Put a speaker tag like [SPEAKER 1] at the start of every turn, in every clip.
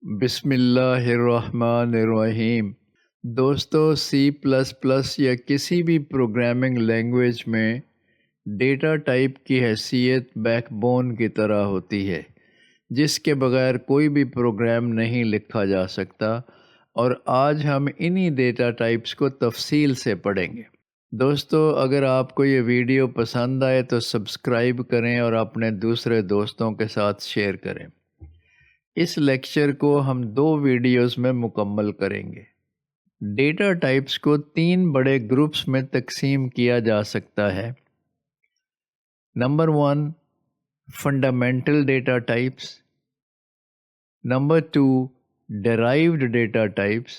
[SPEAKER 1] بسم اللہ الرحمن الرحیم۔ دوستو، سی پلس پلس یا کسی بھی پروگرامنگ لینگویج میں ڈیٹا ٹائپ کی حیثیت بیک بون کی طرح ہوتی ہے، جس کے بغیر کوئی بھی پروگرام نہیں لکھا جا سکتا، اور آج ہم انہی ڈیٹا ٹائپس کو تفصیل سے پڑھیں گے۔ دوستو، اگر آپ کو یہ ویڈیو پسند آئے تو سبسکرائب کریں اور اپنے دوسرے دوستوں کے ساتھ شیئر کریں۔ اس لیکچر کو ہم 2 ویڈیوز میں مکمل کریں گے۔ ڈیٹا ٹائپس کو 3 بڑے گروپس میں تقسیم کیا جا سکتا ہے۔ Number 1، fundamental data types. Number 2، derived data types.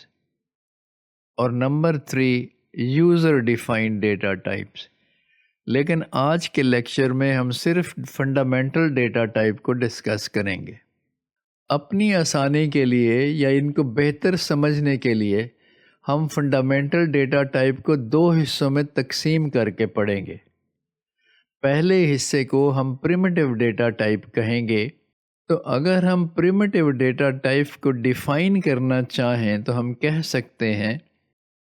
[SPEAKER 1] اور number 3، user defined data types. لیکن آج کے لیکچر میں ہم صرف فنڈامنٹل ڈیٹا ٹائپ کو ڈسکس کریں گے۔ اپنی آسانی کے لیے یا ان کو بہتر سمجھنے کے لیے ہم فنڈامنٹل ڈیٹا ٹائپ کو 2 حصوں میں تقسیم کر کے پڑھیں گے۔ پہلے حصے کو ہم پریمیٹیو ڈیٹا ٹائپ کہیں گے۔ تو اگر ہم پریمیٹیو ڈیٹا ٹائپ کو ڈیفائن کرنا چاہیں تو ہم کہہ سکتے ہیں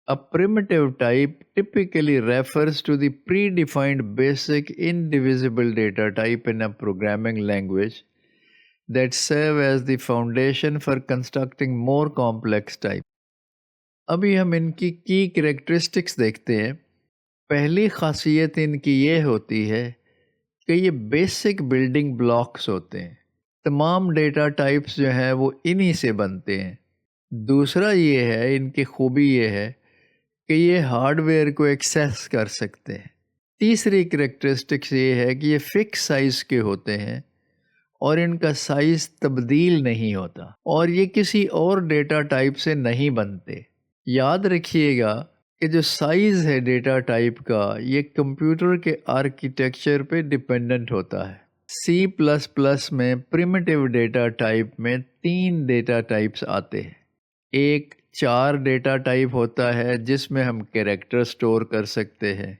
[SPEAKER 1] A primitive type typically refers to the predefined basic indivisible data type in a programming language that serve as the foundation for constructing more complex type۔ ابھی ہم ان کی کریکٹرسٹکس دیکھتے ہیں۔ پہلی خاصیت ان کی یہ ہوتی ہے کہ یہ بیسک بلڈنگ بلاکس ہوتے ہیں۔ تمام ڈیٹا ٹائپس جو ہیں وہ انہی سے بنتے ہیں۔ دوسرا یہ ہے، ان کی خوبی یہ ہے کہ یہ ہارڈ ویئر کو ایکسیس کر سکتے ہیں۔ تیسری کریکٹرسٹکس یہ ہے کہ یہ فکس سائز کے ہوتے ہیں اور ان کا سائز تبدیل نہیں ہوتا، اور یہ کسی اور ڈیٹا ٹائپ سے نہیں بنتے۔ یاد رکھیے گا کہ جو سائز ہے ڈیٹا ٹائپ کا، یہ کمپیوٹر کے آرکیٹیکچر پہ ڈیپینڈنٹ ہوتا ہے۔ سی پلس پلس میں پریمیٹیو ڈیٹا ٹائپ میں 3 ڈیٹا ٹائپس آتے ہیں۔ ایک 4 ڈیٹا ٹائپ ہوتا ہے جس میں ہم کیریکٹر سٹور کر سکتے ہیں۔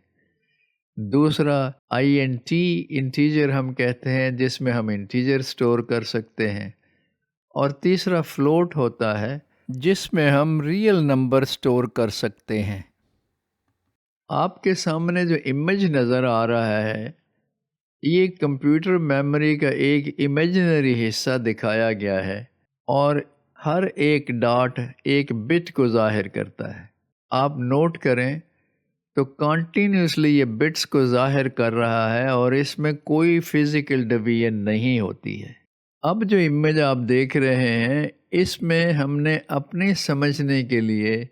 [SPEAKER 1] دوسرا INT انٹیجر ہم کہتے ہیں، جس میں ہم انٹیجر سٹور کر سکتے ہیں۔ اور تیسرا فلوٹ ہوتا ہے جس میں ہم ریئل نمبر سٹور کر سکتے ہیں۔ آپ کے سامنے جو امیج نظر آ رہا ہے، یہ کمپیوٹر میموری کا ایک امیجنری حصہ دکھایا گیا ہے، اور ہر ایک ڈاٹ ایک بٹ کو ظاہر کرتا ہے۔ آپ نوٹ کریں تو کنٹینیوسلی یہ بٹس کو ظاہر کر رہا ہے، اور اس میں کوئی فزیکل ڈویژن نہیں ہوتی ہے۔ اب جو امیج آپ دیکھ رہے ہیں، اس میں ہم نے اپنے سمجھنے کے لیے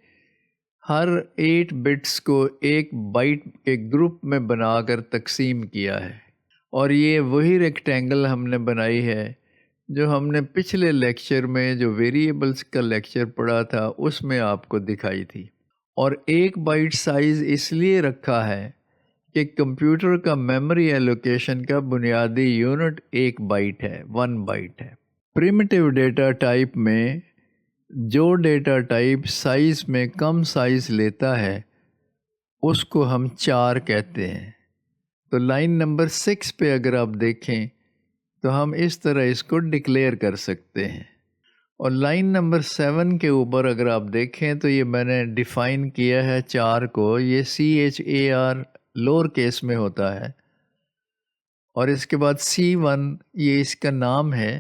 [SPEAKER 1] ہر 8 بٹس کو ایک بائٹ کے گروپ میں بنا کر تقسیم کیا ہے، اور یہ وہی ریکٹینگل ہم نے بنائی ہے جو ہم نے پچھلے لیکچر میں جو ویریبلز کا لیکچر پڑھا تھا اس میں آپ کو دکھائی تھی۔ اور 1 بائٹ سائز اس لیے رکھا ہے کہ کمپیوٹر کا میموری ایلوکیشن کا بنیادی یونٹ 1 بائٹ ہے، 1 بائٹ ہے۔ پریمیٹیو ڈیٹا ٹائپ میں جو ڈیٹا ٹائپ سائز میں کم سائز لیتا ہے اس کو ہم 4 کہتے ہیں۔ تو لائن نمبر 6 پہ اگر آپ دیکھیں تو ہم اس طرح اس کو ڈکلیئر کر سکتے ہیں۔ اور لائن نمبر 7 کے اوپر اگر آپ دیکھیں تو یہ میں نے ڈیفائن کیا ہے 4 کو، یہ CHAR لوور کیس میں ہوتا ہے، اور اس کے بعد C1 یہ اس کا نام ہے،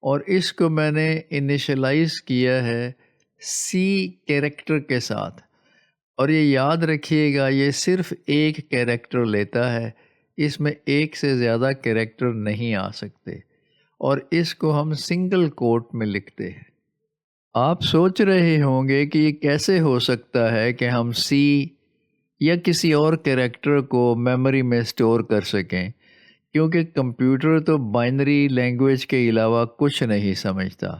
[SPEAKER 1] اور اس کو میں نے انیشلائز کیا ہے C کیریکٹر کے ساتھ۔ اور یہ یاد رکھیے گا، یہ صرف ایک کیریکٹر لیتا ہے، اس میں ایک سے زیادہ کیریکٹر نہیں آ سکتے، اور اس کو ہم سنگل کوٹ میں لکھتے ہیں۔ آپ سوچ رہے ہوں گے کہ یہ کیسے ہو سکتا ہے کہ ہم سی یا کسی اور کیریکٹر کو میموری میں سٹور کر سکیں، کیونکہ کمپیوٹر تو بائنری لینگویج کے علاوہ کچھ نہیں سمجھتا۔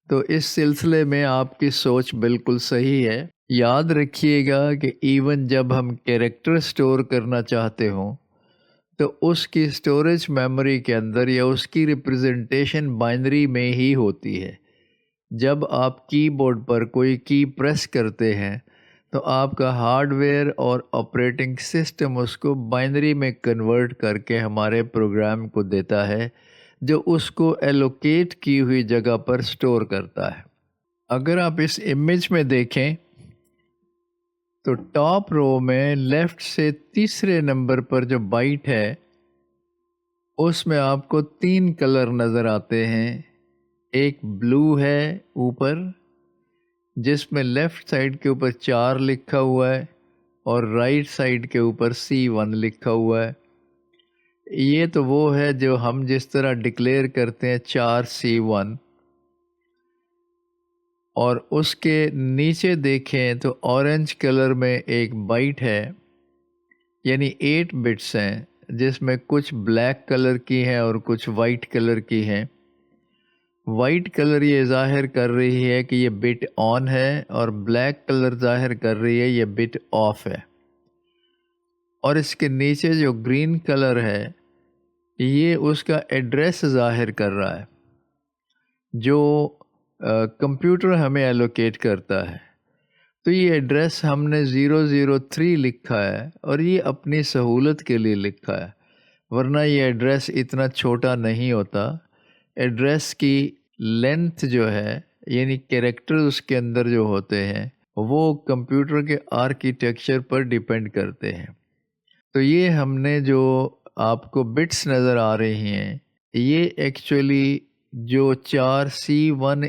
[SPEAKER 1] تو اس سلسلے میں آپ کی سوچ بالکل صحیح ہے۔ یاد رکھیے گا کہ ایون جب ہم کیریکٹر سٹور کرنا چاہتے ہوں تو اس کی سٹوریج میموری کے اندر یا اس کی ریپرزنٹیشن بائنری میں ہی ہوتی ہے۔ جب آپ کی بورڈ پر کوئی کی پریس کرتے ہیں تو آپ کا ہارڈ ویئر اور آپریٹنگ سسٹم اس کو بائنری میں کنورٹ کر کے ہمارے پروگرام کو دیتا ہے، جو اس کو ایلوکیٹ کی ہوئی جگہ پر سٹور کرتا ہے۔ اگر آپ اس امیج میں دیکھیں تو ٹاپ رو میں لیفٹ سے تیسرے نمبر پر جو بائٹ ہے اس میں آپ کو 3 کلر نظر آتے ہیں۔ ایک بلو ہے اوپر، جس میں لیفٹ سائڈ کے اوپر 4 لکھا ہوا ہے اور رائٹ سائڈ کے اوپر C1 لکھا ہوا ہے۔ یہ تو وہ ہے جو ہم جس طرح ڈکلیئر کرتے ہیں 4C1، اور اس کے نیچے دیکھیں تو اورنج کلر میں ایک بائٹ ہے، یعنی 8 بٹس ہیں، جس میں کچھ بلیک کلر کی ہیں اور کچھ وائٹ کلر کی ہیں۔ وائٹ کلر یہ ظاہر کر رہی ہے کہ یہ بٹ آن ہے، اور بلیک کلر ظاہر کر رہی ہے یہ بٹ آف ہے، اور اس کے نیچے جو گرین کلر ہے یہ اس کا ایڈریس ظاہر کر رہا ہے جو کمپیوٹر ہمیں ایلوکیٹ کرتا ہے۔ تو یہ ایڈریس ہم نے 003 لکھا ہے، اور یہ اپنی سہولت کے لیے لکھا ہے، ورنہ یہ ایڈریس اتنا چھوٹا نہیں ہوتا۔ ایڈریس کی لینتھ جو ہے، یعنی کیریکٹر اس کے اندر جو ہوتے ہیں، وہ کمپیوٹر کے آرکیٹیکچر پر ڈیپینڈ کرتے ہیں۔ تو یہ ہم نے جو آپ کو بٹس نظر آ رہی ہیں، یہ ایکچولی جو 4C1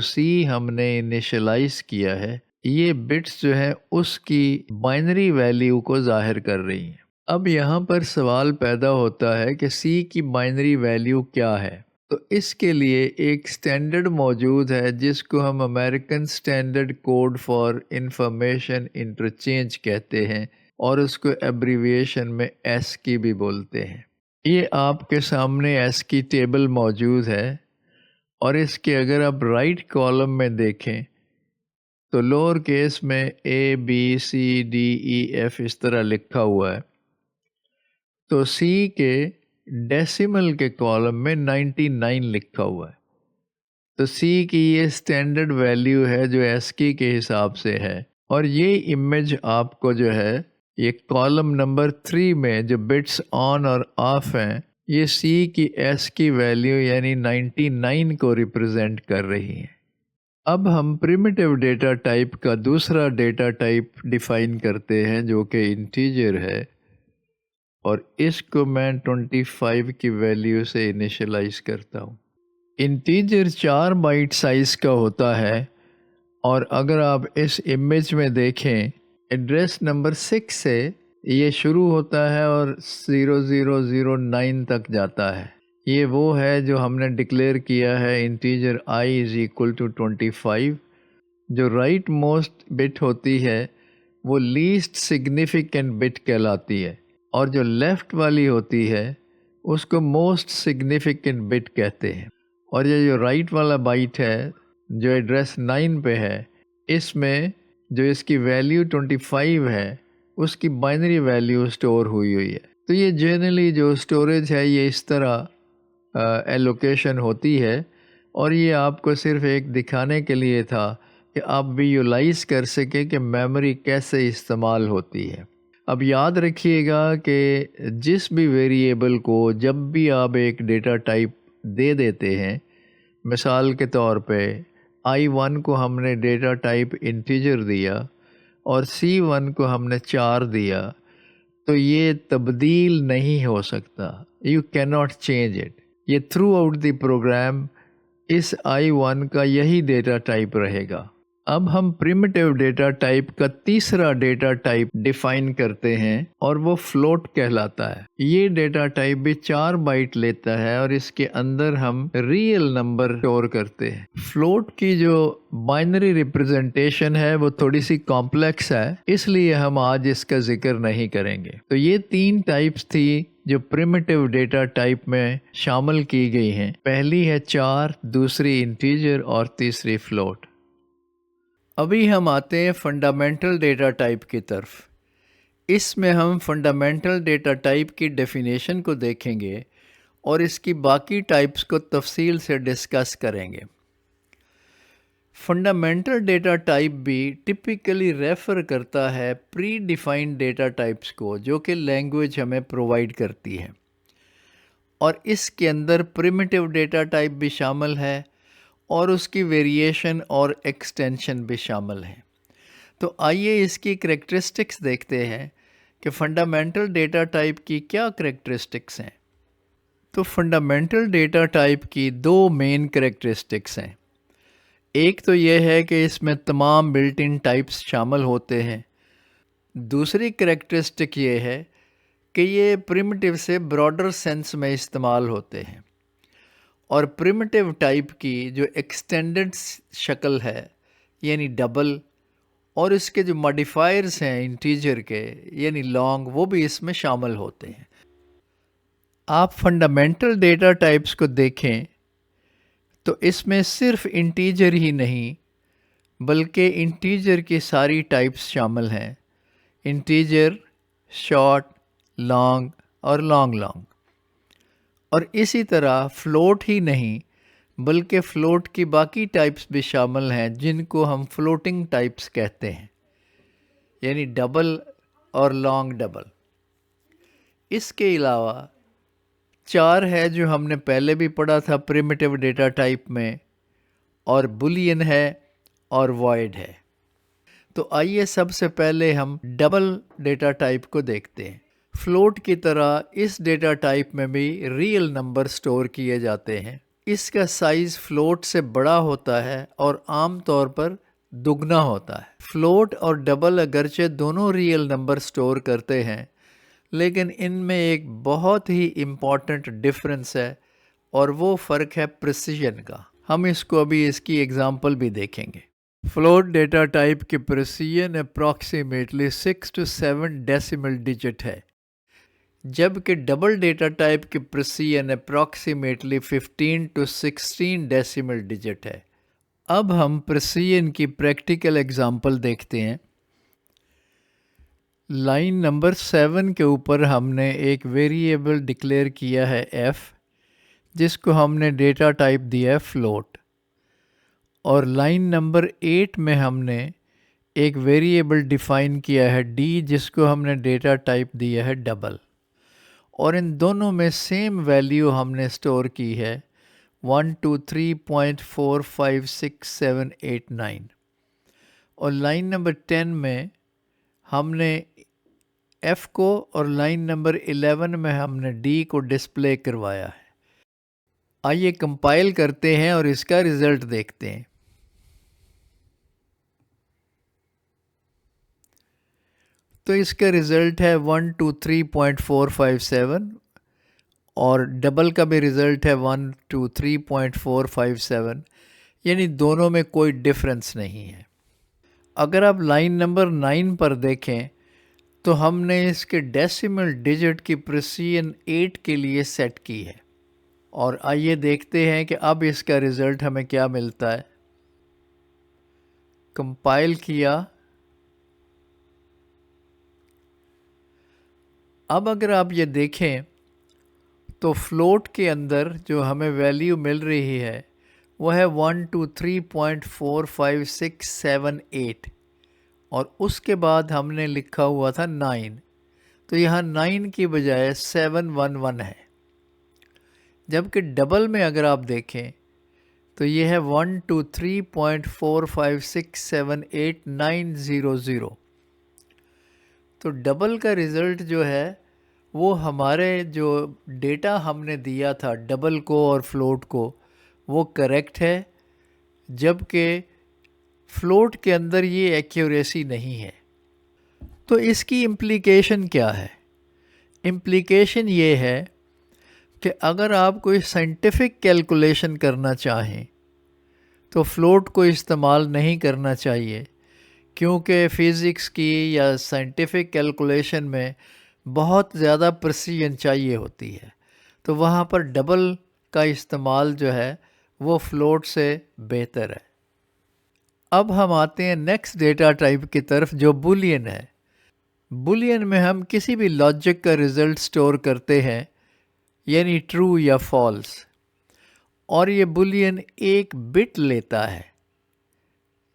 [SPEAKER 1] C ہم نے انیشلائز کیا ہے، یہ بٹس جو ہیں اس کی بائنری ویلیو کو ظاہر کر رہی ہیں۔ اب یہاں پر سوال پیدا ہوتا ہے کہ C کی بائنری ویلیو کیا ہے؟ تو اس کے لیے ایک سٹینڈرڈ موجود ہے جس کو ہم American standard code for information interchange کہتے ہیں، اور اس کو ایبریویشن میں ایس کی بھی بولتے ہیں۔ یہ آپ کے سامنے ایس کی ٹیبل موجود ہے، اور اس کے اگر آپ رائٹ کالم میں دیکھیں تو لوور کیس میں ABCDEF اس طرح لکھا ہوا ہے، تو C کے ڈیسیمل کے کالم میں 99 لکھا ہوا ہے۔ تو C کی یہ سٹینڈرڈ ویلیو ہے جو ASCII کے حساب سے ہے، اور یہ امیج آپ کو جو ہے یہ کالم نمبر 3 میں جو بٹس آن اور آف ہیں، یہ C کی ASCII ویلیو یعنی 99 کو ریپرزینٹ کر رہی ہیں۔ اب ہم پریمیٹیو ڈیٹا ٹائپ کا دوسرا ڈیٹا ٹائپ ڈیفائن کرتے ہیں جو کہ انٹیجر ہے، اور اس کو میں 25 کی ویلیو سے انیشلائز کرتا ہوں۔ انٹیجر 4 بائٹ سائز کا ہوتا ہے، اور اگر آپ اس امیج میں دیکھیں ایڈریس نمبر 6 سے یہ شروع ہوتا ہے اور 0009 تک جاتا ہے۔ یہ وہ ہے جو ہم نے ڈکلیئر کیا ہے انٹیجر I = 25۔ جو رائٹ موسٹ بٹ ہوتی ہے وہ لیسٹ سگنیفیکنٹ بٹ کہلاتی ہے، اور جو لیفٹ والی ہوتی ہے اس کو موسٹ سگنیفیکنٹ بٹ کہتے ہیں۔ اور یہ جو رائٹ والا بائٹ ہے جو ایڈریس 9 پہ ہے، اس میں جو اس کی ویلیو 25 ہے اس کی بائنری ویلیو سٹور ہوئی ہے۔ تو یہ جنرلی جو سٹوریج ہے یہ اس طرح ایلوکیشن ہوتی ہے، اور یہ آپ کو صرف ایک دکھانے کے لیے تھا کہ آپ ویژولائز کر سکیں کہ میموری کیسے استعمال ہوتی ہے۔ اب یاد رکھیے گا کہ جس بھی ویریبل کو جب بھی آپ ایک ڈیٹا ٹائپ دے دیتے ہیں، مثال کے طور پہ I1 کو ہم نے ڈیٹا ٹائپ انٹیجر دیا اور C1 کو ہم نے 4 دیا، تو یہ تبدیل نہیں ہو سکتا، یو کی ناٹ چینج اٹ۔ یہ تھرو آؤٹ دی پروگرام اس I1 کا یہی ڈیٹا ٹائپ رہے گا۔ اب ہم پریمیٹیو ڈیٹا ٹائپ کا تیسرا ڈیٹا ٹائپ ڈیفائن کرتے ہیں، اور وہ فلوٹ کہلاتا ہے۔ یہ ڈیٹا ٹائپ بھی 4 بائٹ لیتا ہے، اور اس کے اندر ہم ریئل نمبر اسٹور کرتے ہیں۔ فلوٹ کی جو بائنری ریپرزنٹیشن ہے وہ تھوڑی سی کمپلیکس ہے، اس لیے ہم آج اس کا ذکر نہیں کریں گے۔ تو یہ 3 ٹائپس تھی جو پریمیٹیو ڈیٹا ٹائپ میں شامل کی گئی ہیں۔ پہلی ہے 4، دوسری انٹیجر، اور تیسری فلوٹ۔ ابھی ہم آتے ہیں فنڈامنٹل ڈیٹا ٹائپ کی طرف۔ اس میں ہم فنڈامنٹل ڈیٹا ٹائپ کی ڈیفینیشن کو دیکھیں گے اور اس کی باقی ٹائپس کو تفصیل سے ڈسکس کریں گے۔ فنڈامنٹل ڈیٹا ٹائپ بھی ٹپیکلی ریفر کرتا ہے پری ڈیفائنڈ ڈیٹا ٹائپس کو جو کہ لینگویج ہمیں پرووائڈ کرتی ہے، اور اس کے اندر پریمیٹیو ڈیٹا ٹائپ بھی شامل ہے اور اس کی ویریشن اور ایکسٹینشن بھی شامل ہے۔ تو آئیے اس کی کریکٹرسٹکس دیکھتے ہیں کہ فنڈامنٹل ڈیٹا ٹائپ کی کیا کریکٹرسٹکس ہیں۔ تو فنڈامنٹل ڈیٹا ٹائپ کی دو مین کریکٹرسٹکس ہیں۔ ایک تو یہ ہے کہ اس میں تمام بلٹ ان ٹائپس شامل ہوتے ہیں۔ دوسری کریکٹرسٹک یہ ہے کہ یہ پریمیٹیو سے براڈر سینس میں استعمال ہوتے ہیں، اور پریمیٹیو ٹائپ کی جو ایکسٹینڈڈ شکل ہے یعنی ڈبل، اور اس کے جو ماڈیفائرز ہیں انٹیجر کے یعنی لانگ، وہ بھی اس میں شامل ہوتے ہیں۔ آپ فنڈامنٹل ڈیٹا ٹائپس کو دیکھیں تو اس میں صرف انٹیجر ہی نہیں بلکہ انٹیجر کی ساری ٹائپس شامل ہیں: انٹیجر، شارٹ، لانگ اور لانگ لانگ۔ اور اسی طرح فلوٹ ہی نہیں بلکہ فلوٹ کی باقی ٹائپس بھی شامل ہیں جن کو ہم فلوٹنگ ٹائپس کہتے ہیں، یعنی ڈبل اور لانگ ڈبل۔ اس کے علاوہ چار ہے جو ہم نے پہلے بھی پڑھا تھا پریمیٹیو ڈیٹا ٹائپ میں، اور بولین ہے اور وائڈ ہے۔ تو آئیے سب سے پہلے ہم ڈبل ڈیٹا ٹائپ کو دیکھتے ہیں۔ فلوٹ کی طرح اس ڈیٹا ٹائپ میں بھی ریئل نمبر سٹور کیے جاتے ہیں۔ اس کا سائز فلوٹ سے بڑا ہوتا ہے اور عام طور پر دگنا ہوتا ہے۔ فلوٹ اور ڈبل اگرچہ دونوں ریئل نمبر سٹور کرتے ہیں، لیکن ان میں ایک بہت ہی امپورٹنٹ ڈفرنس ہے، اور وہ فرق ہے پریسیجن کا۔ ہم اس کو ابھی اس کی ایگزامپل بھی دیکھیں گے۔ فلوٹ ڈیٹا ٹائپ کی precision approximately 6 to 7 decimal digit ہے، جبکہ ڈبل ڈیٹا ٹائپ کی precision approximately 15 to 16 decimal digit ہے۔ اب ہم پریسیجن کی پریکٹیکل ایگزامپل دیکھتے ہیں۔ لائن نمبر 7 کے اوپر ہم نے ایک ویریبل ڈکلیئر کیا ہے f، جس کو ہم نے ڈیٹا ٹائپ دیا ہے فلوٹ، اور لائن نمبر 8 میں ہم نے ایک ویریبل ڈیفائن کیا ہے d، جس کو ہم نے ڈیٹا ٹائپ دیا ہے ڈبل، اور ان دونوں میں سیم ویلیو ہم نے سٹور کی ہے 123.456789، اور لائن نمبر 10 میں ہم نے F کو اور لائن نمبر 11 میں ہم نے D کو ڈسپلے کروایا ہے۔ آئیے کمپائل کرتے ہیں اور اس کا رزلٹ دیکھتے ہیں۔ تو اس کا رزلٹ ہے 123.457 اور ڈبل کا بھی رزلٹ ہے 123.457، یعنی دونوں میں کوئی ڈفرنس نہیں ہے۔ اگر آپ لائن نمبر 9 پر دیکھیں تو ہم نے اس کے ڈیسیمل ڈیجٹ کی پریسیجن 8 کے لیے سیٹ کی ہے، اور آئیے دیکھتے ہیں کہ اب اس کا رزلٹ ہمیں کیا ملتا ہے۔ کمپائل کیا۔ اب اگر آپ یہ دیکھیں تو فلوٹ کے اندر جو ہمیں ویلیو مل رہی ہے وہ ہے 123.45678، اور اس کے بعد ہم نے لکھا ہوا تھا 9، تو یہاں 9 کی بجائے 711 ہے، جبکہ ڈبل میں اگر آپ دیکھیں تو یہ ہے 123.45678,900۔ تو ڈبل کا رزلٹ جو ہے وہ ہمارے جو ڈیٹا ہم نے دیا تھا ڈبل کو اور فلوٹ کو وہ کریکٹ ہے، جبکہ فلوٹ کے اندر یہ ایکیوریسی نہیں ہے۔ تو اس کی امپلیکیشن کیا ہے؟ امپلیکیشن یہ ہے کہ اگر آپ کوئی سائنٹیفک کیلکولیشن کرنا چاہیں تو فلوٹ کو استعمال نہیں کرنا چاہیے، کیونکہ فزکس کی یا سائنٹیفک کیلکولیشن میں بہت زیادہ پریسیجن چاہیے ہوتی ہے، تو وہاں پر ڈبل کا استعمال جو ہے وہ فلوٹ سے بہتر ہے۔ اب ہم آتے ہیں نیکسٹ ڈیٹا ٹائپ کی طرف جو بولین ہے۔ بولین میں ہم کسی بھی لاجک کا رزلٹ سٹور کرتے ہیں، یعنی ٹرو یا فالس، اور یہ بولین ایک بٹ لیتا ہے،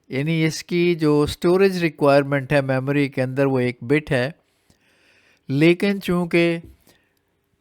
[SPEAKER 1] یعنی اس کی جو سٹوریج ریکوائرمنٹ ہے میموری کے اندر وہ ایک بٹ ہے، لیکن چونکہ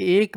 [SPEAKER 1] 1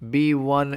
[SPEAKER 1] B1